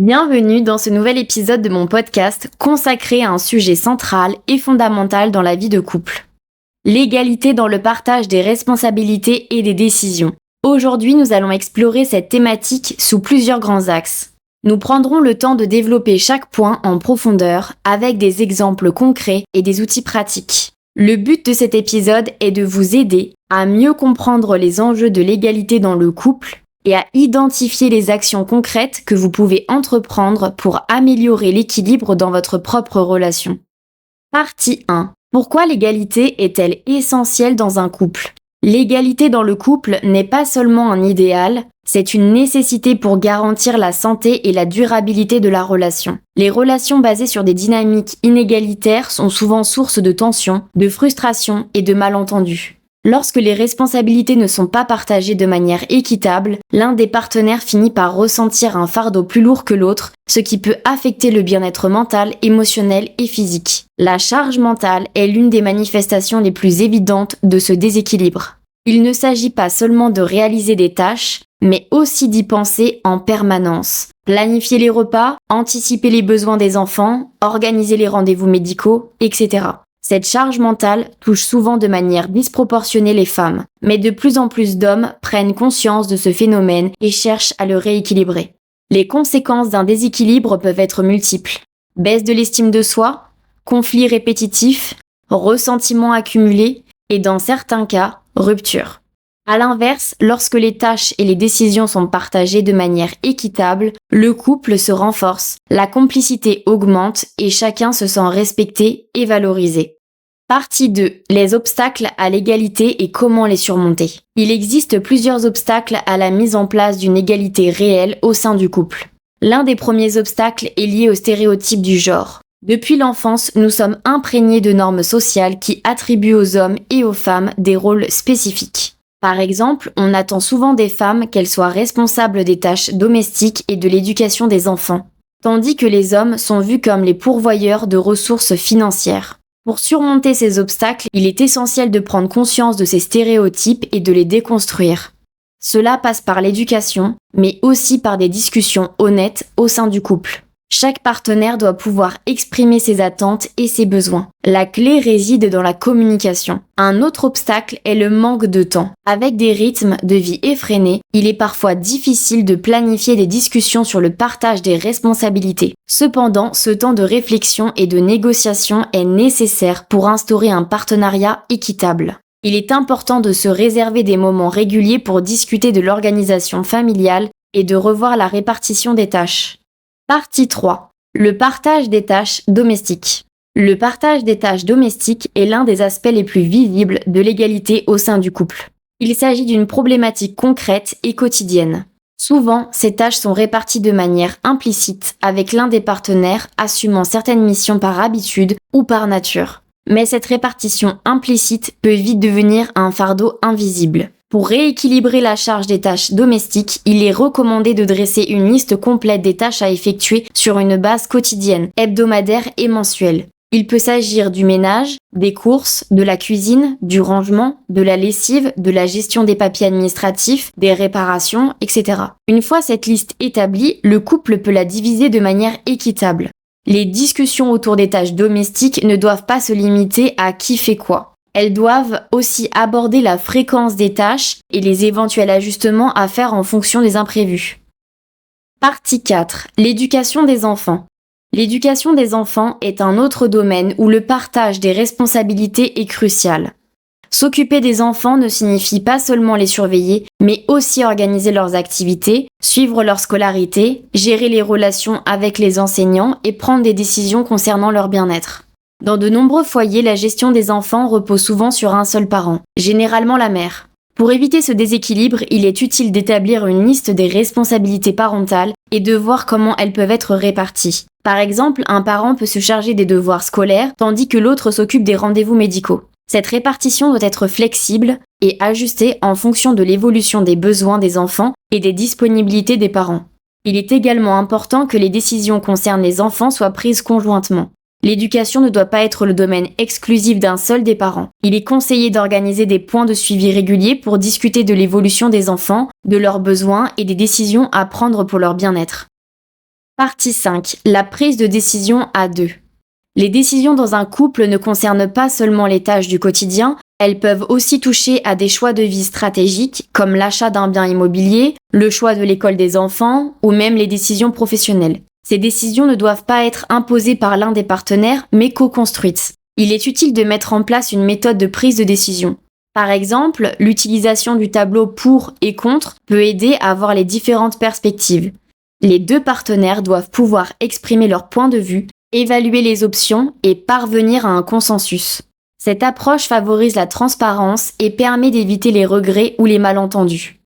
Bienvenue dans ce nouvel épisode de mon podcast consacré à un sujet central et fondamental dans la vie de couple. L'égalité dans le partage des responsabilités et des décisions. Aujourd'hui, nous allons explorer cette thématique sous plusieurs grands axes. Nous prendrons le temps de développer chaque point en profondeur avec des exemples concrets et des outils pratiques. Le but de cet épisode est de vous aider à mieux comprendre les enjeux de l'égalité dans le couple et à identifier les actions concrètes que vous pouvez entreprendre pour améliorer l'équilibre dans votre propre relation. Partie 1. Pourquoi l'égalité est-elle essentielle dans un couple ? L'égalité dans le couple n'est pas seulement un idéal, c'est une nécessité pour garantir la santé et la durabilité de la relation. Les relations basées sur des dynamiques inégalitaires sont souvent source de tensions, de frustrations et de malentendus. Lorsque les responsabilités ne sont pas partagées de manière équitable, l'un des partenaires finit par ressentir un fardeau plus lourd que l'autre, ce qui peut affecter le bien-être mental, émotionnel et physique. La charge mentale est l'une des manifestations les plus évidentes de ce déséquilibre. Il ne s'agit pas seulement de réaliser des tâches, mais aussi d'y penser en permanence. Planifier les repas, anticiper les besoins des enfants, organiser les rendez-vous médicaux, etc. Cette charge mentale touche souvent de manière disproportionnée les femmes, mais de plus en plus d'hommes prennent conscience de ce phénomène et cherchent à le rééquilibrer. Les conséquences d'un déséquilibre peuvent être multiples. Baisse de l'estime de soi, conflits répétitifs, ressentiments accumulés et dans certains cas, rupture. À l'inverse, lorsque les tâches et les décisions sont partagées de manière équitable, le couple se renforce, la complicité augmente et chacun se sent respecté et valorisé. Partie 2. Les obstacles à l'égalité et comment les surmonter. Il existe plusieurs obstacles à la mise en place d'une égalité réelle au sein du couple. L'un des premiers obstacles est lié aux stéréotypes du genre. Depuis l'enfance, nous sommes imprégnés de normes sociales qui attribuent aux hommes et aux femmes des rôles spécifiques. Par exemple, on attend souvent des femmes qu'elles soient responsables des tâches domestiques et de l'éducation des enfants, tandis que les hommes sont vus comme les pourvoyeurs de ressources financières. Pour surmonter ces obstacles, il est essentiel de prendre conscience de ces stéréotypes et de les déconstruire. Cela passe par l'éducation, mais aussi par des discussions honnêtes au sein du couple. Chaque partenaire doit pouvoir exprimer ses attentes et ses besoins. La clé réside dans la communication. Un autre obstacle est le manque de temps. Avec des rythmes de vie effrénés, il est parfois difficile de planifier des discussions sur le partage des responsabilités. Cependant, ce temps de réflexion et de négociation est nécessaire pour instaurer un partenariat équitable. Il est important de se réserver des moments réguliers pour discuter de l'organisation familiale et de revoir la répartition des tâches. Partie 3. Le partage des tâches domestiques. Le partage des tâches domestiques est l'un des aspects les plus visibles de l'égalité au sein du couple. Il s'agit d'une problématique concrète et quotidienne. Souvent, ces tâches sont réparties de manière implicite, avec l'un des partenaires assumant certaines missions par habitude ou par nature. Mais cette répartition implicite peut vite devenir un fardeau invisible. Pour rééquilibrer la charge des tâches domestiques, il est recommandé de dresser une liste complète des tâches à effectuer sur une base quotidienne, hebdomadaire et mensuelle. Il peut s'agir du ménage, des courses, de la cuisine, du rangement, de la lessive, de la gestion des papiers administratifs, des réparations, etc. Une fois cette liste établie, le couple peut la diviser de manière équitable. Les discussions autour des tâches domestiques ne doivent pas se limiter à qui fait quoi. Elles doivent aussi aborder la fréquence des tâches et les éventuels ajustements à faire en fonction des imprévus. Partie 4. L'éducation des enfants. L'éducation des enfants est un autre domaine où le partage des responsabilités est crucial. S'occuper des enfants ne signifie pas seulement les surveiller, mais aussi organiser leurs activités, suivre leur scolarité, gérer les relations avec les enseignants et prendre des décisions concernant leur bien-être. Dans de nombreux foyers, la gestion des enfants repose souvent sur un seul parent, généralement la mère. Pour éviter ce déséquilibre, il est utile d'établir une liste des responsabilités parentales et de voir comment elles peuvent être réparties. Par exemple, un parent peut se charger des devoirs scolaires, tandis que l'autre s'occupe des rendez-vous médicaux. Cette répartition doit être flexible et ajustée en fonction de l'évolution des besoins des enfants et des disponibilités des parents. Il est également important que les décisions concernant les enfants soient prises conjointement. L'éducation ne doit pas être le domaine exclusif d'un seul des parents. Il est conseillé d'organiser des points de suivi réguliers pour discuter de l'évolution des enfants, de leurs besoins et des décisions à prendre pour leur bien-être. Partie 5. La prise de décision à deux. Les décisions dans un couple ne concernent pas seulement les tâches du quotidien, elles peuvent aussi toucher à des choix de vie stratégiques comme l'achat d'un bien immobilier, le choix de l'école des enfants ou même les décisions professionnelles. Ces décisions ne doivent pas être imposées par l'un des partenaires mais co-construites. Il est utile de mettre en place une méthode de prise de décision. Par exemple, l'utilisation du tableau pour et contre peut aider à voir les différentes perspectives. Les deux partenaires doivent pouvoir exprimer leur point de vue, évaluer les options et parvenir à un consensus. Cette approche favorise la transparence et permet d'éviter les regrets ou les malentendus.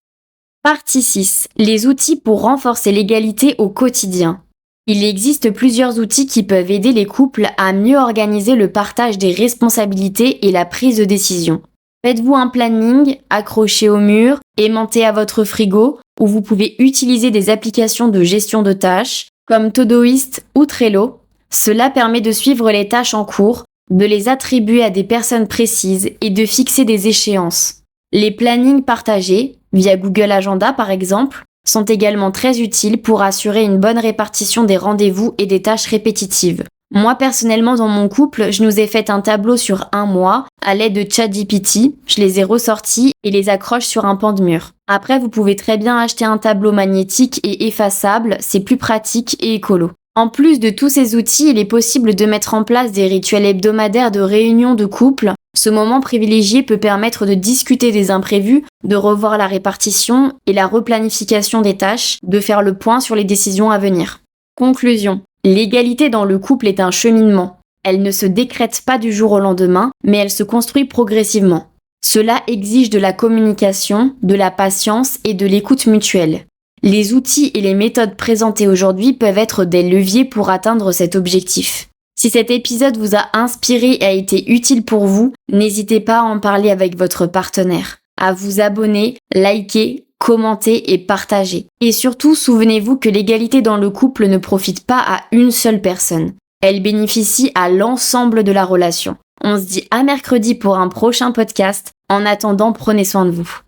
Partie 6. Les outils pour renforcer l'égalité au quotidien. Il existe plusieurs outils qui peuvent aider les couples à mieux organiser le partage des responsabilités et la prise de décision. Faites-vous un planning, accroché au mur, aimanté à votre frigo, où vous pouvez utiliser des applications de gestion de tâches, comme Todoist ou Trello. Cela permet de suivre les tâches en cours, de les attribuer à des personnes précises et de fixer des échéances. Les plannings partagés, via Google Agenda par exemple, sont également très utiles pour assurer une bonne répartition des rendez-vous et des tâches répétitives. Moi personnellement dans mon couple, je nous ai fait un tableau sur un mois à l'aide de ChatGPT, je les ai ressortis et les accroche sur un pan de mur. Après vous pouvez très bien acheter un tableau magnétique et effaçable, c'est plus pratique et écolo. En plus de tous ces outils, il est possible de mettre en place des rituels hebdomadaires de réunion de couple. Ce moment privilégié peut permettre de discuter des imprévus, de revoir la répartition et la replanification des tâches, de faire le point sur les décisions à venir. Conclusion. L'égalité dans le couple est un cheminement. Elle ne se décrète pas du jour au lendemain, mais elle se construit progressivement. Cela exige de la communication, de la patience et de l'écoute mutuelle. Les outils et les méthodes présentés aujourd'hui peuvent être des leviers pour atteindre cet objectif. Si cet épisode vous a inspiré et a été utile pour vous, n'hésitez pas à en parler avec votre partenaire, à vous abonner, liker, commenter et partager. Et surtout, souvenez-vous que l'égalité dans le couple ne profite pas à une seule personne. Elle bénéficie à l'ensemble de la relation. On se dit à mercredi pour un prochain podcast. En attendant, prenez soin de vous.